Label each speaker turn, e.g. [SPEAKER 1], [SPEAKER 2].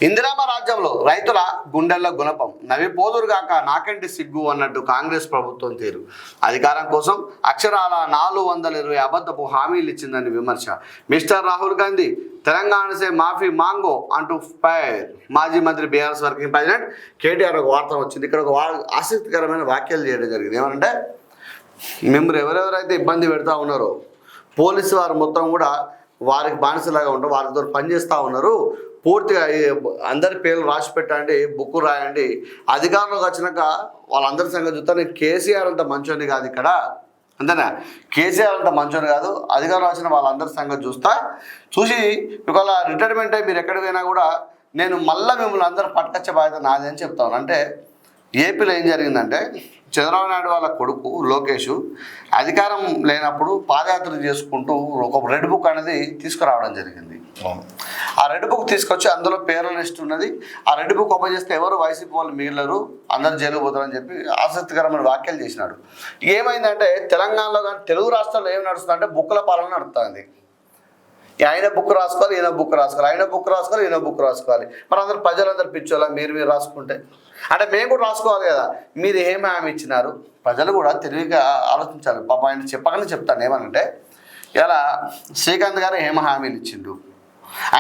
[SPEAKER 1] ఇందిరామ రాజ్యంలో రైతుల గుండెల్లో గుణపం నవిపోదురుగాక నాకంటి సిగ్గు అన్నట్టు కాంగ్రెస్ ప్రభుత్వం తీరు. అధికారం కోసం అక్షరాల 420 అబద్ధపు హామీలు ఇచ్చిందని విమర్శ. మిస్టర్ రాహుల్ గాంధీ తెలంగాణ సే మాఫీ మాంగో అంటూ ఫైర్. మాజీ మంత్రి బీఆర్ఎస్ వర్కింగ్ ప్రెసిడెంట్ కేటీఆర్ ఒక వార్త వచ్చింది. ఇక్కడ ఒక ఆసక్తికరమైన వ్యాఖ్యలు చేయడం జరిగింది. ఏమంటే మిమ్మల్ని ఎవరెవరైతే ఇబ్బంది పెడతా ఉన్నారో పోలీసు వారు మొత్తం కూడా వారికి బానిసలాగా ఉంటారు, వారితో పనిచేస్తూ ఉన్నారు. పూర్తిగా అందరి పేర్లు రాసి పెట్టండి, బుక్ రాయండి. అధికారంలోకి వచ్చినాక వాళ్ళందరి సంగతి చూస్తా. నేను కేసీఆర్ అంత మంచోని కాదు ఇక్కడ, అంతేనా? కేసీఆర్ అంత మంచోని కాదు. అధికారం వచ్చిన వాళ్ళందరి సంగతి చూసి ఒకవేళ రిటైర్మెంట్ అయ్యి మీరు ఎక్కడికి పోయినా కూడా నేను మళ్ళీ మిమ్మల్ని అందరూ పట్టుకొచ్చే బాధ్యత నాది అని చెప్తాను. అంటే ఏపీలో ఏం జరిగిందంటే చంద్రబాబు నాయుడు వాళ్ళ కొడుకు లోకేష్ అధికారం లేనప్పుడు పాదయాత్ర చేసుకుంటూ ఒక రెడ్ బుక్ అనేది తీసుకురావడం జరిగింది. ఆ రెడ్ బుక్ తీసుకొచ్చి అందులో పేర్ల లిస్ట్ ఉన్నది. ఆ రెడ్ బుక్ ఓపెన్ చేస్తే ఎవరు వైసీపీ వాళ్ళు మిగిలినరు, అందరు జైలుకు పోతారని చెప్పి ఆసక్తికరమైన వ్యాఖ్యలు చేసినాడు. ఏమైందంటే తెలంగాణలో కానీ తెలుగు రాష్ట్రాల్లో ఏం నడుస్తుందంటే బుక్కుల పాలన నడుస్తుంది. ఆయన బుక్ రాసుకోవాలి, ఈయన బుక్ రాసుకోవాలి, ఆయన బుక్ రాసుకోవాలి, ఈయన బుక్ రాసుకోవాలి. మరి అందరు ప్రజలందరూ పిచ్చోలా మీరు రాసుకుంటే అంటే మేము కూడా రాసుకోవాలి కదా. మీరు ఏమి హామీ ఇచ్చినారు? ప్రజలు కూడా తెలివిగా ఆలోచించాలి. పాప ఆయన చెప్పకనే చెప్తాను. ఏమనంటే ఇలా శ్రీకాంత్ గారు ఏమి హామీలు ఇచ్చిండు.